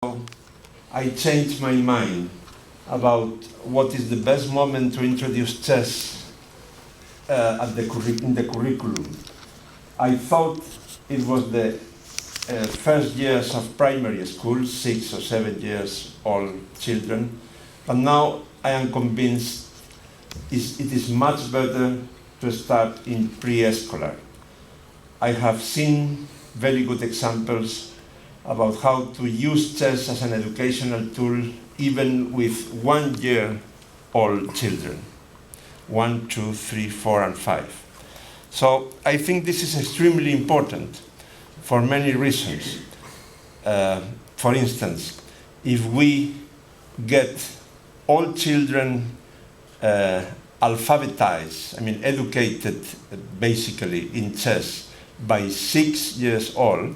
I changed my mind about what is the best moment to introduce chess in the curriculum. I thought it was the first years of primary school, 6 or 7 years old children, but now I am convinced it is much better to start in pre-escolar. I have seen very good examples about how to use chess as an educational tool even with 1 year old children, 1, 2, 3, 4, and 5. So I think this is extremely important for many reasons. For instance, if we get all children alphabetized, educated basically in chess by 6 years old,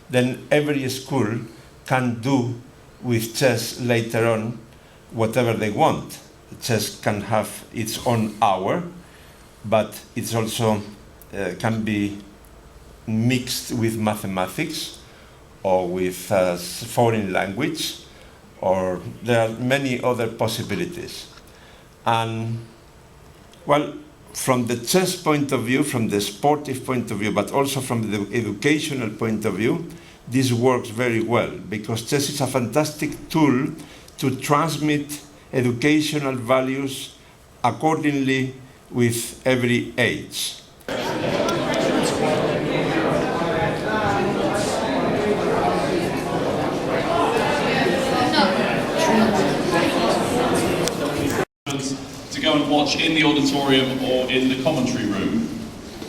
then every school can do with chess later on whatever they want. Chess can have its own hour, but it's also can be mixed with mathematics or with foreign language, or there are many other possibilities. And well, from the chess point of view, from the sportive point of view, but also from the educational point of view, this works very well, because chess is a fantastic tool to transmit educational values accordingly with every age. To go and watch in the auditorium or in the commentary room.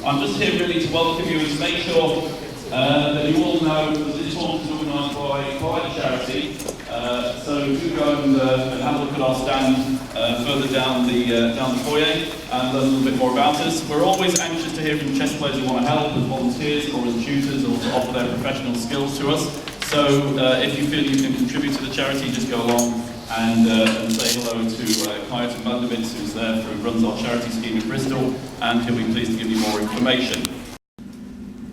I'm just here really to welcome you and to make sure that you all know that this tournament is organised by a charity. So do go and have a look at our stand further down the foyer and learn a little bit more about us. We're always anxious to hear from chess players who want to help as volunteers or as tutors or to offer their professional skills to us. So if you feel you can contribute to the charity, just go along and say hello to Kajat Mandovitz, who runs our charity scheme in Bristol, and he'll be pleased to give you more information.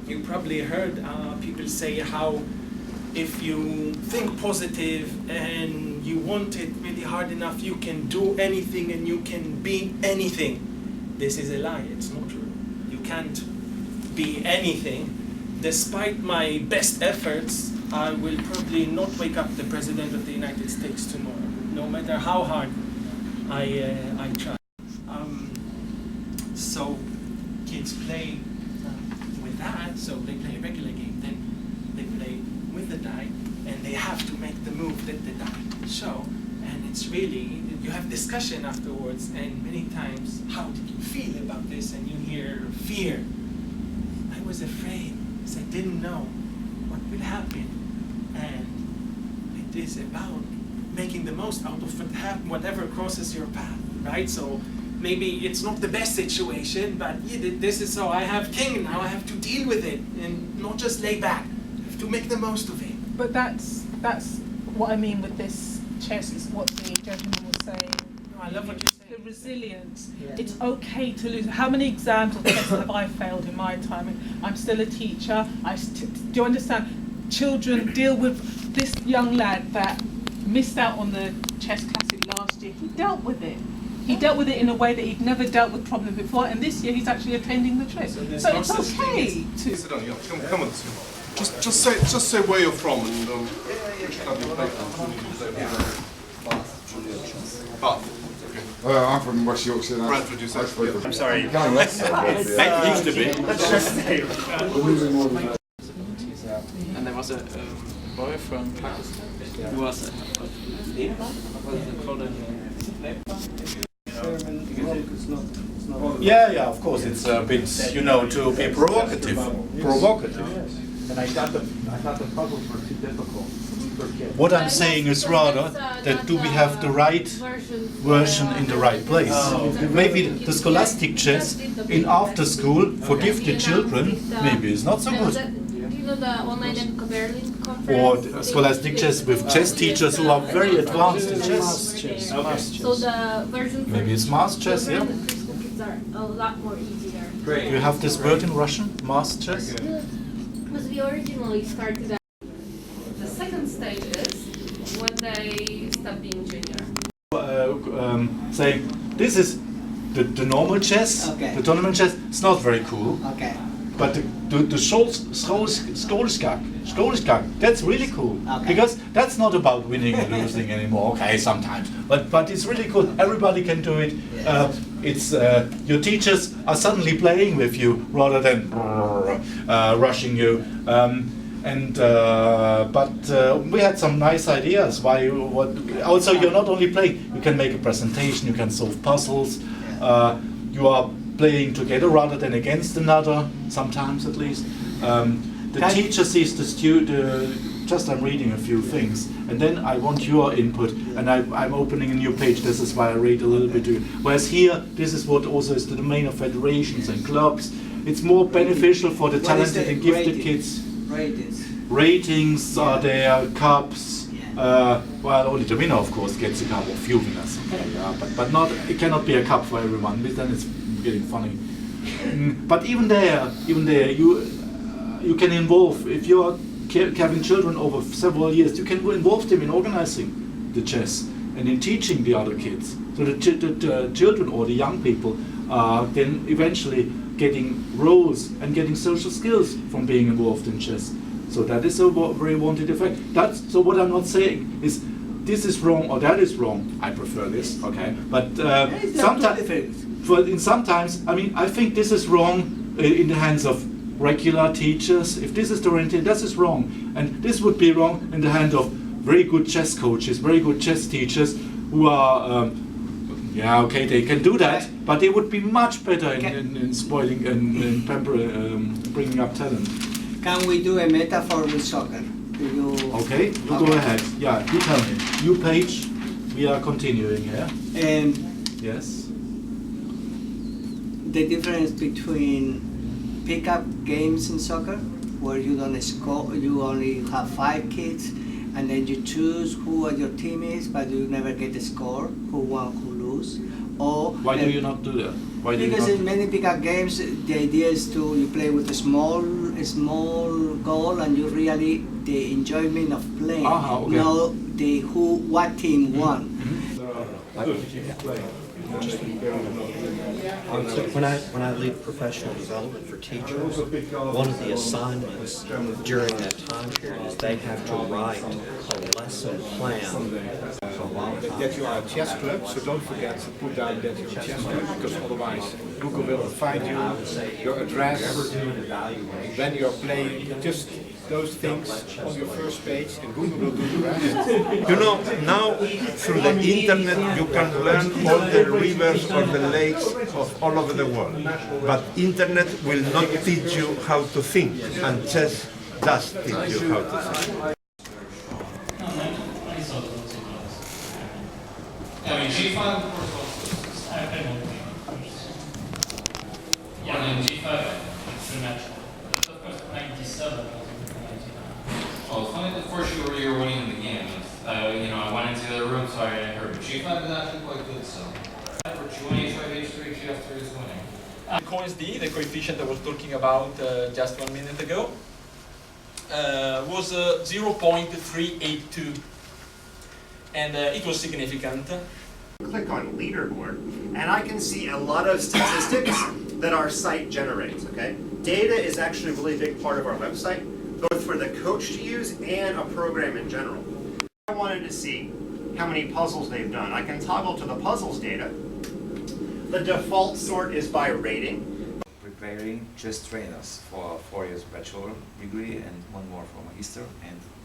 You probably heard people say how if you think positive and you want it really hard enough, you can do anything and you can be anything. This is a lie, it's not true. You can't be anything. Despite my best efforts, I will probably not wake up the President of the United States tomorrow, no matter how hard I try. So kids play with that, so they play a regular game, then they play with the die, and they have to make the move that the die show. And it's really, you have discussion afterwards, and many times, how did you feel about this? And you hear fear. I was afraid, because I didn't know what will happen. And it is about making the most out of whatever crosses your path, right? So maybe it's not the best situation, but this is so I have king, now I have to deal with it and not just lay back. I have to make the most of it. But that's what I mean with this chess, is what the gentleman was saying. No, I love what you say. The resilience. Yeah. It's okay to lose. How many exams of chess have I failed in my time? I'm still a teacher. Do you understand? Children deal with this young lad that missed out on the chess classic last year. He dealt with it. He dealt with it in a way that he'd never dealt with problems before, and this year he's actually attending the trip. So it's okay to... Sit down, yeah. Come on. Just say where you're from and which club you play for. Bath. Okay. I'm from West Yorkshire. Bradford, you said. I'm sorry. It used to be. Let's just stay. And there was a boy from Pakistan who was Yeah, of course, it's a bit, to be provocative. And I thought the puzzles were too difficult for kids. What I'm saying is rather that do we have the right version in the right place? Maybe the scholastic chess in after school for gifted children maybe is not so good. The online Berlin conference. Or the scholastic chess with chess teachers who are very advanced in chess. So the version for Maybe it's mass chess, yeah. preschool kids are a lot more easier. Do you have this word in Russian? Mass chess? Because we originally started at the second stage is this is the normal chess. Okay. The tournament chess. It's not very cool. Okay. But the Schoolskak, that's really cool. Okay. Because that's not about winning and losing anymore. Okay, sometimes. But it's really cool. Everybody can do it. Yes. It's your teachers are suddenly playing with you rather than rushing you. But we had some nice ideas. Also, you're not only playing. You can make a presentation. You can solve puzzles. You are playing together rather than against another, sometimes at least. The teacher sees the student, just I'm reading a few things, and then I want your input, and I'm opening a new page, this is why I read a little bit to you. Whereas here, this is what also is the domain of federations and clubs. It's more beneficial for the talented and gifted kids. Ratings are there, cups. Well, only the winner, of course, gets a cup, or few winners. But not, it cannot be a cup for everyone, because then it's getting funny. But even there, you can involve, if you are having children over several years, you can involve them in organizing the chess and in teaching the other kids. So the children or the young people are then eventually getting roles and getting social skills from being involved in chess. So that is a very wanted effect. So what I'm not saying is this is wrong or that is wrong. I prefer this, okay? But sometimes, I mean, I think this is wrong in the hands of regular teachers. If this is the orientation, this is wrong. And this would be wrong in the hand of very good chess coaches, very good chess teachers who are, yeah, okay, they can do that, but they would be much better in spoiling and bringing up talent. Can we do a metaphor with soccer? Okay, you go ahead. Yeah, you tell me. New page, we are continuing here. Yes. The difference between pickup games in soccer, where you don't score, you only have 5 kids, and then you choose who your team is, but you never get a score, who won, who lose. Or why do you not do that? Because in many pickup games, the idea is you play with a small goal, and you really the enjoyment of playing. Okay. Know what team won. When I lead professional development for teachers, one of the assignments during that time period is they have to write a lesson plan. That you are a chess club, so don't forget to put down that you're a chess club, because otherwise Google will find you, your address, when you're playing, just those things on your first page, and Google will do the rest. You know, now through the internet you can learn all the rivers or the lakes of all over the world. But internet will not teach you how to think, and chess does teach you how to think. G5, yeah, and G5, pretty much. The first 97. Well, it's funny that first you were winning the game. I went into the room, so I heard. But G5 is actually quite good, so. For G1, H5, H3, G3 is winning. Coins D, the coefficient I was talking about just 1 minute ago, was 0.382. And it was significant. Click on leaderboard, and I can see a lot of statistics that our site generates, okay? Data is actually a really big part of our website, both for the coach to use and a program in general. I wanted to see how many puzzles they've done. I can toggle to the puzzles data. The default sort is by rating. Preparing chess trainers for 4 years bachelor degree and 1 more for magister, and